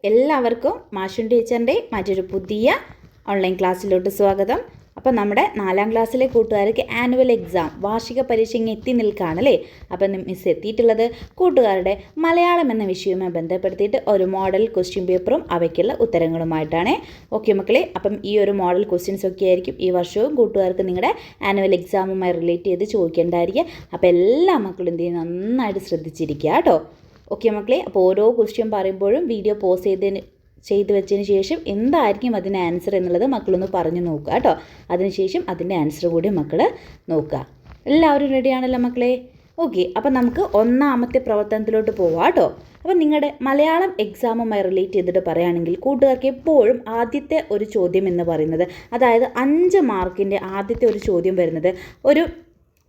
എല്ലാവർക്കും മാഷുൻ ടീച്ചറിൻ്റെ മറ്റൊരു പുതിയ ഓൺലൈൻ ക്ലാസ്സിലോട്ട് സ്വാഗതം. അപ്പോൾ നമ്മുടെ 4ാം ക്ലാസ്സിലെ കൂട്ടുകാർക്ക് ആനുവൽ എക്സാം വാർഷിക പരീക്ഷ ഇങ്ങ് എത്തി നിൽക്കുകയാണല്ലേ. അപ്പം മിസ് എത്തിയിട്ടുള്ളത് കൂട്ടുകാരുടെ മലയാളം എന്ന വിഷയവുമായി ബന്ധപ്പെടുത്തിയിട്ട് ഒരു മോഡൽ ക്വസ്റ്റ്യൻ പേപ്പറും അവയ്ക്കുള്ള ഉത്തരങ്ങളുമായിട്ടാണ്. ഓക്കെ മക്കളെ, അപ്പം ഈ ഒരു മോഡൽ ക്വസ്റ്റ്യൻസ് ഒക്കെ ആയിരിക്കും ഈ വർഷവും കൂട്ടുകാർക്ക് നിങ്ങളുടെ ആനുവൽ എക്സാമുമായി റിലേറ്റ് ചെയ്ത് ചോദിക്കേണ്ടായിരിക്കുക. അപ്പോൾ എല്ലാ മക്കളും എന്ത് ചെയ്യും, നന്നായിട്ട് ശ്രദ്ധിച്ചിരിക്കുക കേട്ടോ. ഓക്കെ മക്കളെ, അപ്പോൾ ഓരോ ക്വസ്റ്റ്യൻ പറയുമ്പോഴും വീഡിയോ പോസ് ചെയ്ത് വെച്ചതിന് ശേഷം എന്തായിരിക്കും അതിൻ്റെ ആൻസർ എന്നുള്ളത് മക്കളൊന്ന് പറഞ്ഞു നോക്കുക കേട്ടോ. അതിനുശേഷം അതിൻ്റെ ആൻസർ കൂടി മക്കൾ നോക്കുക. എല്ലാവരും റെഡിയാണല്ലോ മക്കളെ? ഓക്കെ, അപ്പം നമുക്ക് ഒന്നാമത്തെ പ്രവർത്തനത്തിലോട്ട് പോവാം കേട്ടോ. അപ്പം നിങ്ങളുടെ മലയാളം എക്സാമുമായി റിലേറ്റ് ചെയ്തിട്ട് പറയുകയാണെങ്കിൽ കൂട്ടുകാർക്ക് എപ്പോഴും ആദ്യത്തെ ഒരു ചോദ്യം എന്ന് പറയുന്നത്, അതായത് 5 മാർക്കിൻ്റെ ആദ്യത്തെ ഒരു ചോദ്യം വരുന്നത് ഒരു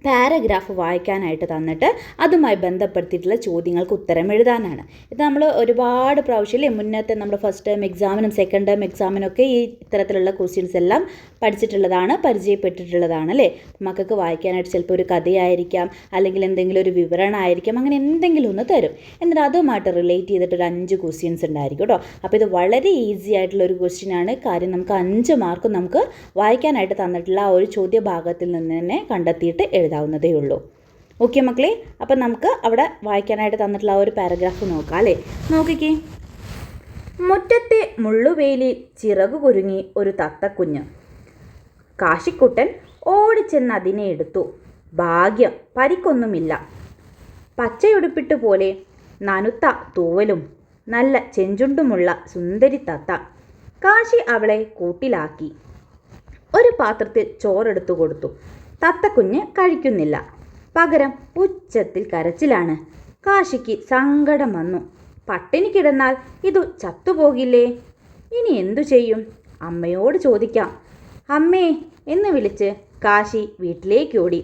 പാരഗ്രാഫ് വായിക്കാനായിട്ട് തന്നിട്ട് അതുമായി ബന്ധപ്പെടുത്തിയിട്ടുള്ള ചോദ്യങ്ങൾക്ക് ഉത്തരം എഴുതാനാണ്. ഇത് നമ്മൾ ഒരുപാട് പ്രാവശ്യം മുന്നത്തെ നമ്മുടെ ഫസ്റ്റ് ടൈം എക്സാമിനും സെക്കൻഡ് ടൈം എക്സാമിനൊക്കെ ഈ ഇത്തരത്തിലുള്ള ക്വസ്റ്റ്യൻസ് എല്ലാം പഠിച്ചിട്ടുള്ളതാണ്, പരിചയപ്പെട്ടിട്ടുള്ളതാണ് അല്ലേ. മക്കൾക്ക് വായിക്കാനായിട്ട് ചിലപ്പോൾ ഒരു കഥയായിരിക്കാം, അല്ലെങ്കിൽ എന്തെങ്കിലും ഒരു വിവരണമായിരിക്കാം, അങ്ങനെ എന്തെങ്കിലും ഒന്ന് തരും. എന്നിട്ട് അതുമായിട്ട് റിലേറ്റ് ചെയ്തിട്ടൊരു 5 ക്വസ്റ്റ്യൻസ് ഉണ്ടായിരിക്കും കേട്ടോ. അപ്പോൾ ഇത് വളരെ ഈസി ആയിട്ടുള്ള ഒരു ക്വസ്റ്റ്യനാണ്. കാര്യം നമുക്ക് 5 മാർക്ക് നമുക്ക് വായിക്കാനായിട്ട് തന്നിട്ടുള്ള ആ ഒരു ചോദ്യ ഭാഗത്തിൽ നിന്ന് തന്നെ കണ്ടെത്തിയിട്ട് എഴുതാവുന്നതേ ഉള്ളൂ. ഓക്കെ മക്കളെ, അപ്പം നമുക്ക് അവിടെ വായിക്കാനായിട്ട് തന്നിട്ടുള്ള ആ ഒരു പാരഗ്രാഫ് നോക്കാം അല്ലേ. നോക്കിക്കേ. മുറ്റത്തെ മുള്ളുവേലിൽ ചിറകു കുരുങ്ങി ഒരു തത്തക്കുഞ്ഞ്. കാശിക്കുട്ടൻ ഓടിച്ചെന്ന് അതിനെ എടുത്തു. ഭാഗ്യം, പരിക്കൊന്നുമില്ല. പച്ചയുടുപ്പിട്ട് പോലെ നനുത്ത തൂവലും നല്ല ചെഞ്ചുണ്ടുമുള്ള സുന്ദരി തത്ത. കാശി അവളെ കൂട്ടിലാക്കി. ഒരു പാത്രത്തിൽ ചോറെടുത്തു കൊടുത്തു. തത്തക്കുഞ്ഞ് കഴിക്കുന്നില്ല. പകരം ഉച്ചത്തിൽ കരച്ചിലാണ്. കാശിക്ക് സങ്കടം വന്നു. പട്ടിണി കിടന്നാൽ ഇതു ചത്തുപോകില്ലേ? ഇനി എന്തു ചെയ്യും? അമ്മയോട് ചോദിക്കാം. അമ്മേ എന്ന് വിളിച്ച് കാശി വീട്ടിലേക്കോടി.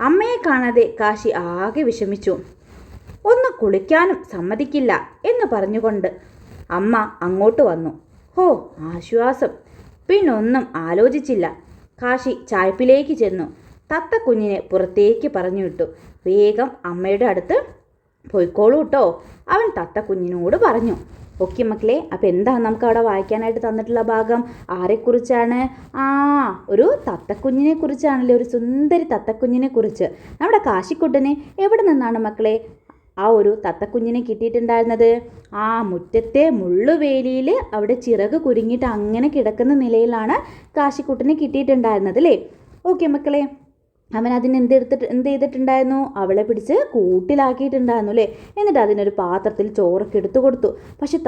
അമ്മയെ കാണാതെ കാശി ആകെ വിഷമിച്ചു. ഒന്ന് കുളിക്കാനും സമ്മതിക്കില്ല എന്ന് പറഞ്ഞുകൊണ്ട് അമ്മ അങ്ങോട്ട് വന്നു. ഹോ, ആശ്വാസം. പിന്നൊന്നും ആലോചിച്ചില്ല. കാശി ചായ്പിലേക്ക് ചെന്നു. തത്തക്കുഞ്ഞിനെ പുറത്തേക്ക് പറഞ്ഞു വിട്ടു. വേഗം അമ്മയുടെ അടുത്ത് പോയിക്കോളൂ കേട്ടോ, അവൻ തത്തക്കുഞ്ഞിനോട് പറഞ്ഞു. ഓക്കെ മക്കളെ, അപ്പോൾ എന്താണ് നമുക്ക് അവിടെ വായിക്കാനായിട്ട് തന്നിട്ടുള്ള ഭാഗം? ആരെക്കുറിച്ചാണ്? ഒരു തത്തക്കുഞ്ഞിനെ കുറിച്ചാണല്ലേ, ഒരു സുന്ദരി തത്തക്കുഞ്ഞിനെ കുറിച്ച്. നമ്മുടെ കാശിക്കുട്ടന് എവിടെ നിന്നാണ് മക്കളെ ആ ഒരു തത്തക്കുഞ്ഞിനെ കിട്ടിയിട്ടുണ്ടായിരുന്നത്? മുറ്റത്തെ മുള്ളുവേലിയിൽ അവിടെ ചിറക് കുരുങ്ങിയിട്ട് അങ്ങനെ കിടക്കുന്ന നിലയിലാണ് കാശിക്കുട്ടനെ കിട്ടിയിട്ടുണ്ടായിരുന്നത് അല്ലേ. ഓക്കെ മക്കളെ, അവൻ എന്ത് ചെയ്തിട്ടുണ്ടായിരുന്നു? അവളെ പിടിച്ച് കൂട്ടിലാക്കിയിട്ടുണ്ടായിരുന്നു അല്ലേ. എന്നിട്ട് അതിനൊരു പാത്രത്തിൽ ചോറൊക്കെ എടുത്തു കൊടുത്തു. പക്ഷെ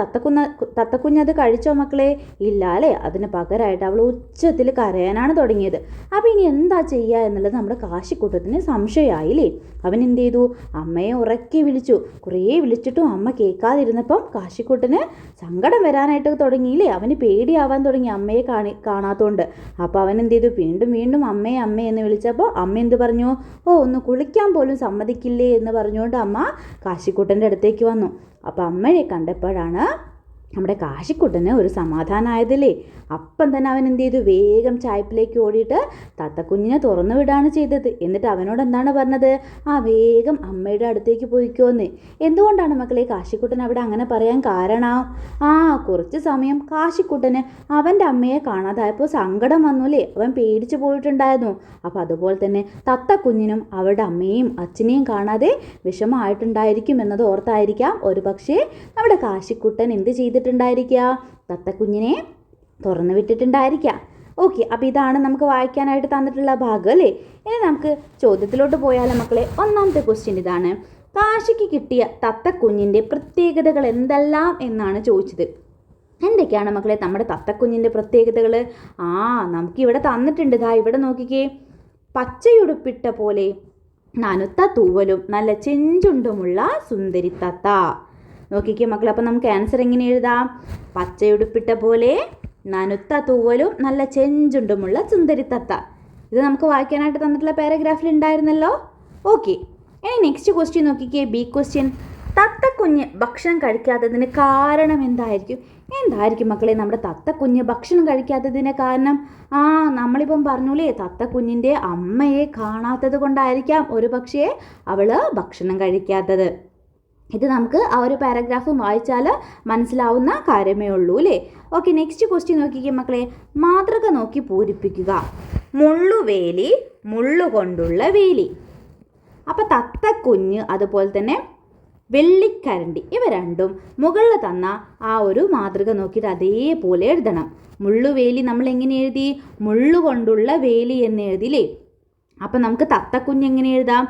തത്തക്കുഞ്ഞ് അത് കഴിച്ചോ മക്കളെ? ഇല്ല അല്ലേ. അതിന് പകരമായിട്ട് അവൾ ഉച്ചത്തിൽ കരയാനാണ് തുടങ്ങിയത്. അപ്പോൾ ഇനി എന്താ ചെയ്യുക എന്നുള്ളത് നമ്മുടെ കാശിക്കുട്ടത്തിന് സംശയമായില്ലേ. അവൻ എന്ത് ചെയ്തു? അമ്മയെ ഉറക്കി വിളിച്ചു. കുറേ വിളിച്ചിട്ടും അമ്മ കേൾക്കാതിരുന്നപ്പം കാശിക്കുട്ടന് സങ്കടം വരാനായിട്ട് തുടങ്ങിയില്ലേ. അവന് പേടിയാവാൻ തുടങ്ങി അമ്മയെ കാണാത്തതുകൊണ്ട്. അപ്പോൾ അവൻ എന്ത് ചെയ്തു? വീണ്ടും അമ്മയെ എന്ന് വിളിച്ചപ്പോൾ അമ്മ എന്ത് പറഞ്ഞു? ഒന്ന് കുളിക്കാൻ പോലും സമ്മതിക്കില്ലേ എന്ന് പറഞ്ഞുകൊണ്ട് അമ്മ കാശിക്കുട്ടൻ്റെ അടുത്തേക്ക് വന്നു. അപ്പോൾ അമ്മയെ കണ്ടപ്പോഴാണ് നമ്മുടെ കാശിക്കുട്ടന് ഒരു സമാധാനമായതല്ലേ. അപ്പം തന്നെ അവൻ എന്ത് ചെയ്തു? വേഗം ചായ്പിലേക്ക് ഓടിയിട്ട് തത്തക്കുഞ്ഞിനെ തുറന്നു വിടുകയാണ് ചെയ്തത്. എന്നിട്ട് അവനോട് എന്താണ് പറഞ്ഞത്? വേഗം അമ്മയുടെ അടുത്തേക്ക് പോയിക്കോന്ന്. എന്തുകൊണ്ടാണ് മക്കളെ കാശിക്കുട്ടൻ അവിടെ അങ്ങനെ പറയാൻ കാരണം? കുറച്ച് സമയം കാശിക്കുട്ടന് അവൻ്റെ അമ്മയെ കാണാതായപ്പോൾ സങ്കടം വന്നുല്ലേ. അവൻ പേടിച്ചു പോയിട്ടുണ്ടായിരുന്നു. അപ്പോൾ അതുപോലെ തന്നെ തത്തക്കുഞ്ഞിനും അവളുടെ അമ്മയും അച്ഛനെയും കാണാതെ വിഷമമായിട്ടുണ്ടായിരിക്കും എന്നത് ഓർത്തായിരിക്കാം ഒരു പക്ഷേ നമ്മുടെ കാശിക്കുട്ടൻ എന്ത് ചെയ്തിട്ടുണ്ടായിരിക്കുക? തത്തക്കുഞ്ഞിനെ തുറന്നു വിട്ടിട്ടുണ്ടായിരിക്കാം. ഓക്കെ, അപ്പോൾ ഇതാണ് നമുക്ക് വായിക്കാനായിട്ട് തന്നിട്ടുള്ള ഭാഗം അല്ലേ. ഇനി നമുക്ക് ചോദ്യത്തിലോട്ട് പോയാലോ മക്കളെ. ഒന്നാമത്തെ ക്വസ്റ്റ്യൻ ഇതാണ്. കാശിക്ക് കിട്ടിയ തത്തക്കുഞ്ഞിൻ്റെ പ്രത്യേകതകൾ എന്തെല്ലാം എന്നാണ് ചോദിച്ചത്. എന്തൊക്കെയാണ് മക്കളെ നമ്മുടെ തത്തക്കുഞ്ഞിൻ്റെ പ്രത്യേകതകൾ? നമുക്കിവിടെ തന്നിട്ടുണ്ട്. ഇവിടെ നോക്കിക്കേ. പച്ചയുടുപ്പിട്ട പോലെ നനുത്ത തൂവലും നല്ല ചെഞ്ചുണ്ടുമുള്ള സുന്ദരി തത്ത. നോക്കിക്കേ മക്കളെ, അപ്പം നമുക്ക് ആൻസർ എങ്ങനെ എഴുതാം? പച്ചയുടുപ്പിട്ട പോലെ നനുത്ത തൂവലും നല്ല ചെഞ്ചുണ്ടുമുള്ള സുന്ദരി തത്ത. ഇത് നമുക്ക് വായിക്കാനായിട്ട് തന്നിട്ടുള്ള പാരഗ്രാഫിൽ ഉണ്ടായിരുന്നല്ലോ. ഓക്കെ, ഇനി നെക്സ്റ്റ് ക്വസ്റ്റ്യൻ നോക്കിക്കേ. B question. തത്തക്കുഞ്ഞ് ഭക്ഷണം കഴിക്കാത്തതിന് കാരണം എന്തായിരിക്കും മക്കളെ നമ്മുടെ തത്തക്കുഞ്ഞ് ഭക്ഷണം കഴിക്കാത്തതിന് കാരണം? നമ്മളിപ്പം പറഞ്ഞൂലേ, തത്തക്കുഞ്ഞിൻ്റെ അമ്മയെ കാണാത്തത് കൊണ്ടായിരിക്കാം ഒരു പക്ഷേ അവൾ ഭക്ഷണം കഴിക്കാത്തത്. ഇത് നമുക്ക് ആ ഒരു പാരഗ്രാഫ് വായിച്ചാൽ മനസ്സിലാവുന്ന കാര്യമേ ഉള്ളൂ അല്ലേ. ഓക്കെ, നെക്സ്റ്റ് ക്വസ്റ്റ്യൻ നോക്കിക്കേ മക്കളെ. മാതൃക നോക്കി പൂരിപ്പിക്കുക. മുള്ളുവേലി, മുള്ളുകൊണ്ടുള്ള വേലി. അപ്പോൾ തത്തക്കുഞ്ഞ് അതുപോലെ തന്നെ വെള്ളിക്കരണ്ടി ഇവ രണ്ടും മുകളിൽ തന്ന ആ ഒരു മാതൃക നോക്കിയിട്ട് അതേപോലെ എഴുതണം. മുള്ളുവേലി നമ്മൾ എങ്ങനെ എഴുതി? മുള്ളുകൊണ്ടുള്ള വേലി എന്ന് എഴുതിയില്ലേ. അപ്പം നമുക്ക് തത്തക്കുഞ്ഞ് എങ്ങനെ എഴുതാം?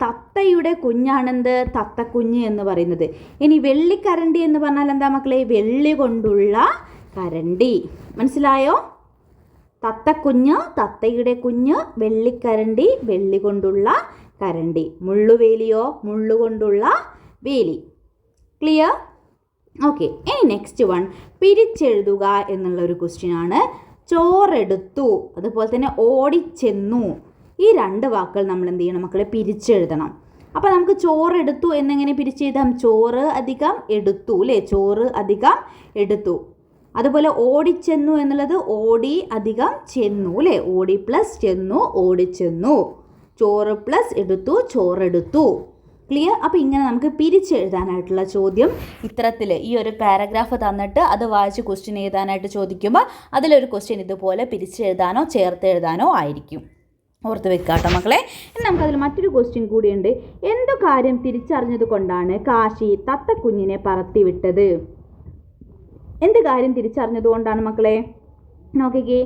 തത്തയുടെ കുഞ്ഞാണെന്ത്? തത്തക്കുഞ്ഞ് എന്ന് പറയുന്നത്. ഇനി വെള്ളിക്കരണ്ടി എന്ന് പറഞ്ഞാൽ എന്താ മക്കളെ? വെള്ളി കൊണ്ടുള്ള കരണ്ടി. മനസ്സിലായോ? തത്തക്കുഞ്ഞ്, തത്തയുടെ കുഞ്ഞ്, വെള്ളിക്കരണ്ടി, വെള്ളി കൊണ്ടുള്ള കരണ്ടി. മുള്ളുവേലിയോ? മുള്ളുകൊണ്ടുള്ള വേലി. ക്ലിയർ? ഓക്കെ, ഇനി നെക്സ്റ്റ് വൺ പിരിച്ചെഴുതുക എന്നുള്ള ഒരു ക്വസ്റ്റ്യൻ ആണ്. ചോറെടുത്തു അതുപോലെ തന്നെ ഓടിച്ചെന്നു, ഈ രണ്ട് വാക്കുകൾ നമ്മൾ എന്ത് ചെയ്യണം മക്കളെ? പിരിച്ചെഴുതണം. അപ്പോൾ നമുക്ക് ചോറെടുത്തു എന്നെങ്ങനെ പിരിച്ചെഴുതാം? ചോറ് അധികം എടുത്തു അല്ലേ? ചോറ് അധികം എടുത്തു. അതുപോലെ ഓടിച്ചെന്നു എന്നുള്ളത് ഓടി അധികം ചെന്നു അല്ലേ? ഓടി പ്ലസ് ചെന്നു, ഓടിച്ചെന്നു. ചോറ് പ്ലസ് എടുത്തു, ചോറെടുത്തു. ക്ലിയർ? അപ്പോൾ ഇങ്ങനെ നമുക്ക് പിരിച്ചെഴുതാനായിട്ടുള്ള ചോദ്യം ഇത്തരത്തിൽ ഈ ഒരു പാരഗ്രാഫ് തന്നിട്ട് അത് വായിച്ച് ക്വസ്റ്റ്യൻ എഴുതാനായിട്ട് ചോദിക്കുമ്പോൾ അതിലൊരു ക്വസ്റ്റ്യൻ ഇതുപോലെ പിരിച്ചെഴുതാനോ ചേർത്ത് എഴുതാനോ ആയിരിക്കും. ഓർത്ത് വെക്കുക കേട്ടോ മക്കളെ. ഇനി നമുക്കതിൽ മറ്റൊരു ക്വസ്റ്റ്യൻ കൂടിയുണ്ട്. എന്തു കാര്യം തിരിച്ചറിഞ്ഞത് കൊണ്ടാണ് കാശി തത്തക്കുഞ്ഞിനെ പറത്തിവിട്ടത്? എന്ത് കാര്യം തിരിച്ചറിഞ്ഞത് കൊണ്ടാണ് മക്കളെ? നോക്കിക്കേ.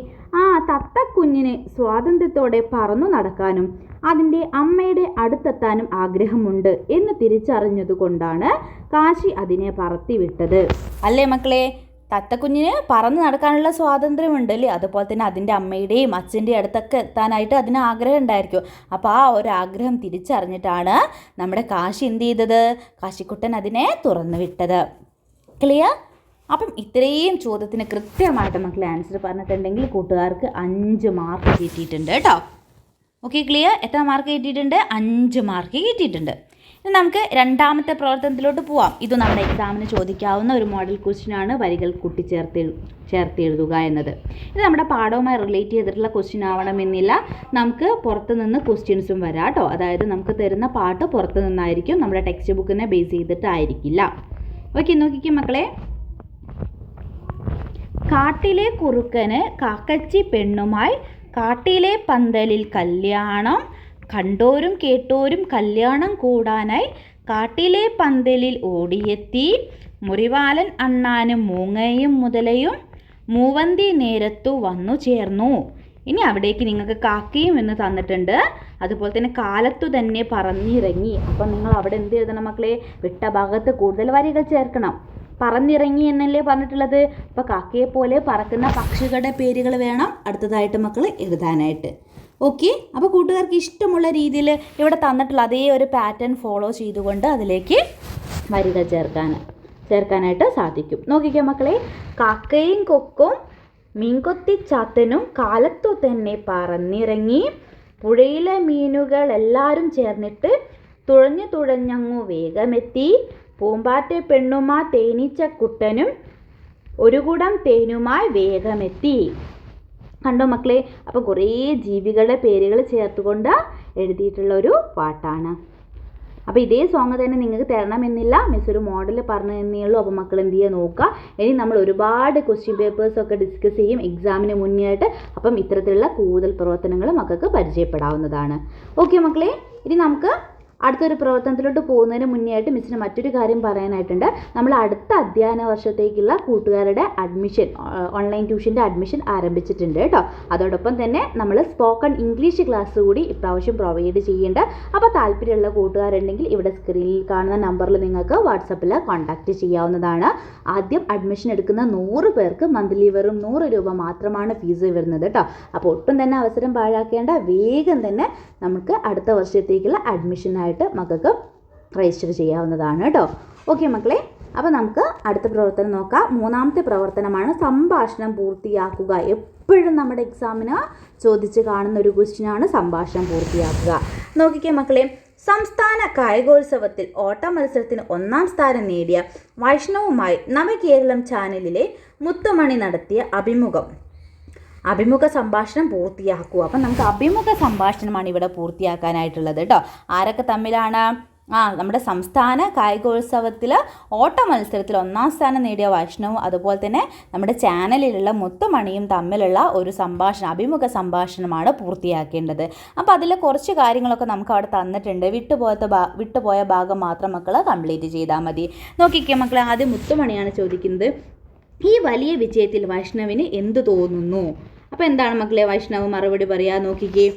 തത്തക്കുഞ്ഞിന് സ്വാതന്ത്ര്യത്തോടെ പറന്നു നടക്കാനും അതിൻ്റെ അമ്മയുടെ അടുത്തെത്താനും ആഗ്രഹമുണ്ട് എന്ന് തിരിച്ചറിഞ്ഞത് കൊണ്ടാണ് കാശി അതിനെ പറത്തിവിട്ടത്. അല്ലേ മക്കളെ? തത്തക്കുഞ്ഞിന് പറന്ന് നടക്കാനുള്ള സ്വാതന്ത്ര്യമുണ്ട് അല്ലേ? അതുപോലെ തന്നെ അതിൻ്റെ അമ്മയുടെയും അച്ഛൻ്റെയും അടുത്തൊക്കെ എത്താനായിട്ട് അതിന് ആഗ്രഹം ഉണ്ടായിരിക്കും. അപ്പോൾ ആ ഒരു ആഗ്രഹം തിരിച്ചറിഞ്ഞിട്ടാണ് നമ്മുടെ കാശി എന്ത് ചെയ്തത്? കാശിക്കുട്ടൻ അതിനെ തുറന്നു വിട്ടത്. ക്ലിയർ? അപ്പം ഇത്രയും ചോദ്യത്തിന് കൃത്യമായിട്ട് മക്കളെ ആൻസർ പറഞ്ഞിട്ടുണ്ടെങ്കിൽ കൂട്ടുകാർക്ക് 5 മാർക്ക് കിട്ടിയിട്ടുണ്ട് കേട്ടോ. Okay, clear? എത്ര മാർക്ക് കിട്ടിയിട്ടുണ്ട്? 5 മാർക്ക് കിട്ടിയിട്ടുണ്ട്. ഇനി നമുക്ക് രണ്ടാമത്തെ പ്രവർത്തനത്തിലോട്ട് പോവാം. ഇത് നമ്മുടെ എക്സാമിന് ചോദിക്കാവുന്ന ഒരു മോഡൽ ക്വസ്റ്റ്യൻ ആണ്. വരികൾ ചേർത്ത് എഴുതുക എന്നത്. ഇത് നമ്മുടെ പാഠവുമായി റിലേറ്റ് ചെയ്തിട്ടുള്ള ക്വസ്റ്റ്യൻ ആവണമെന്നില്ല. നമുക്ക് പുറത്ത് നിന്ന് ക്വസ്റ്റ്യൻസും വരാം കേട്ടോ. അതായത് നമുക്ക് തരുന്ന പാട്ട് പുറത്ത് നിന്നായിരിക്കും, നമ്മുടെ ടെക്സ്റ്റ് ബുക്കിനെ ബേസ് ചെയ്തിട്ടായിരിക്കില്ല. ഓക്കെ, നോക്കിക്കും മക്കളെ. കാട്ടിലെ കുറുക്കന് കാക്കച്ചി പെണ്ണുമായി കാട്ടിലെ പന്തലിൽ കല്യാണം, കണ്ടോരും കേട്ടോരും കല്യാണം കൂടാനായി കാട്ടിലെ പന്തലിൽ ഓടിയെത്തി. മുറിവാലൻ അണ്ണാനും മൂങ്ങയും മുതലയും മൂവന്തി നേരത്തു വന്നു ചേർന്നു. ഇനി അവിടേക്ക് നിങ്ങൾക്ക് കാക്കയും എന്ന് തന്നിട്ടുണ്ട്. അതുപോലെ തന്നെ കാലത്തു തന്നെ പറന്നിറങ്ങി. അപ്പം നിങ്ങൾ അവിടെ എന്ത് എഴുതണം മക്കളെ? വിട്ട ഭാഗത്ത് കൂടുതൽ വരികൾ ചേർക്കണം. പറന്നിറങ്ങി എന്നല്ലേ പറഞ്ഞിട്ടുള്ളത്. അപ്പോൾ കാക്കയെ പോലെ പറക്കുന്ന പക്ഷികളുടെ പേരുകൾ വേണം അടുത്തതായിട്ട് മക്കൾ എഴുതാനായിട്ട്. ഓക്കെ, അപ്പോൾ കൂട്ടുകാർക്ക് ഇഷ്ടമുള്ള രീതിയിൽ ഇവിടെ തന്നിട്ടുള്ള അതേ ഒരു പാറ്റേൺ ഫോളോ ചെയ്തുകൊണ്ട് അതിലേക്ക് വരികൾ ചേർക്കാനായിട്ട് സാധിക്കും. നോക്കിക്കോ മക്കളെ. കാക്കയും കൊക്കും മീൻകൊത്തിച്ചാത്തനും കാലത്തു തന്നെ പറന്നിറങ്ങി. പുഴയിലെ മീനുകൾ എല്ലാവരും ചേർന്നിട്ട് തുഴഞ്ഞങ്ങു വേഗമെത്തി. പൂമ്പാറ്റ പെണ്ണുമാ തേനീച്ചക്കുട്ടനും ഒരു കുടം തേനുമായി വേഗമെത്തി. കണ്ടോ മക്കളെ? അപ്പോൾ കുറേ ജീവികളുടെ പേരുകൾ ചേർത്തുകൊണ്ട് എഴുതിയിട്ടുള്ള ഒരു പാട്ടാണ്. അപ്പോൾ ഇതേ സോങ് തന്നെ നിങ്ങൾക്ക് തരണമെന്നില്ല. മിസ് ഒരു മോഡൽ പറഞ്ഞു തന്നേ ഉള്ളൂ. അപ്പോൾ മക്കൾ എന്ത് ചെയ്യുക നോക്കുക. ഇനി നമ്മൾ ഒരുപാട് ക്വസ്റ്റ്യൻ പേപ്പേഴ്സൊക്കെ ഡിസ്കസ് ചെയ്യും എക്സാമിന് മുന്നേ ആയിട്ട്. അപ്പം ഇത്തരത്തിലുള്ള കൂടുതൽ പ്രവർത്തനങ്ങൾ മക്കൾക്ക് പരിചയപ്പെടാവുന്നതാണ്. ഓക്കെ മക്കളെ, ഇനി നമുക്ക് അടുത്തൊരു പ്രവർത്തനത്തിലോട്ട് പോകുന്നതിന് മുന്നേ ആയിട്ട് മിസ്സിന് മറ്റൊരു കാര്യം പറയാനായിട്ടുണ്ട്. നമ്മൾ അടുത്ത അധ്യയന വർഷത്തേക്കുള്ള കൂട്ടുകാരുടെ അഡ്മിഷൻ, ഓൺലൈൻ ട്യൂഷൻ്റെ അഡ്മിഷൻ ആരംഭിച്ചിട്ടുണ്ട് കേട്ടോ. അതോടൊപ്പം തന്നെ നമ്മൾ സ്പോക്കൺ ഇംഗ്ലീഷ് ക്ലാസ് കൂടി ഇപ്രാവശ്യം പ്രൊവൈഡ് ചെയ്യുന്നുണ്ട്. അപ്പോൾ താല്പര്യമുള്ള കൂട്ടുകാരുണ്ടെങ്കിൽ ഇവിടെ സ്ക്രീനിൽ കാണുന്ന നമ്പറിൽ നിങ്ങൾക്ക് വാട്സപ്പിൽ കോൺടാക്റ്റ് ചെയ്യാവുന്നതാണ്. ആദ്യം അഡ്മിഷൻ എടുക്കുന്ന 100 പേർക്ക് മന്ത്ലി വെറും 100 രൂപ മാത്രമാണ് ഫീസ് വരുന്നത് കേട്ടോ. അപ്പോൾ ഒട്ടും തന്നെ അവസരം പാഴാക്കേണ്ട. വേഗം തന്നെ നമുക്ക് അടുത്ത വർഷത്തേക്കുള്ള അഡ്മിഷനായിട്ട് മക്കൾക്ക് രജിസ്റ്റർ ചെയ്യാവുന്നതാണ് കേട്ടോ. ഓക്കെ മക്കളെ, അപ്പോൾ നമുക്ക് അടുത്ത പ്രവർത്തനം നോക്കാം. 3ാമത്തെ പ്രവർത്തനമാണ് സംഭാഷണം പൂർത്തിയാക്കുക. എപ്പോഴും നമ്മുടെ എക്സാമിന് ചോദിച്ച് കാണുന്ന ഒരു ക്വസ്റ്റ്യനാണ് സംഭാഷണം പൂർത്തിയാക്കുക. നോക്കിക്കേ മക്കളെ. സംസ്ഥാന കായികോത്സവത്തിൽ ഓട്ട മത്സരത്തിന് 1ാം സ്ഥാനം നേടിയ വൈഷ്ണവുമായി നവകേരളം ചാനലിലെ മുത്തുമണി നടത്തിയ അഭിമുഖ സംഭാഷണം പൂർത്തിയാക്കുക. അപ്പം നമുക്ക് അഭിമുഖ സംഭാഷണമാണ് ഇവിടെ പൂർത്തിയാക്കാനായിട്ടുള്ളത് കേട്ടോ. ആരൊക്കെ തമ്മിലാണ്? നമ്മുടെ സംസ്ഥാന കായികോത്സവത്തിൽ ഓട്ട മത്സരത്തിൽ 1ാം സ്ഥാനം നേടിയ വൈഷ്ണവും അതുപോലെ തന്നെ നമ്മുടെ ചാനലിലുള്ള മുത്തുമണിയും തമ്മിലുള്ള ഒരു അഭിമുഖ സംഭാഷണമാണ് പൂർത്തിയാക്കേണ്ടത്. അപ്പോൾ അതിൽ കുറച്ച് കാര്യങ്ങളൊക്കെ നമുക്ക് അവിടെ തന്നിട്ടുണ്ട്. വിട്ടുപോയ ഭാഗം മാത്രം മക്കൾ കംപ്ലീറ്റ് ചെയ്താൽ മതി. നോക്കിക്കേ മക്കളെ, ആദ്യം മുത്തുമണിയാണ് ചോദിക്കുന്നത്, ഈ വലിയ വിജയത്തിൽ വൈഷ്ണവിന് എന്ത് തോന്നുന്നു? അപ്പോൾ എന്താണ് മക്കളെ വൈഷ്ണവ് മറുപടി പറയാ? നോക്കിക്കേ,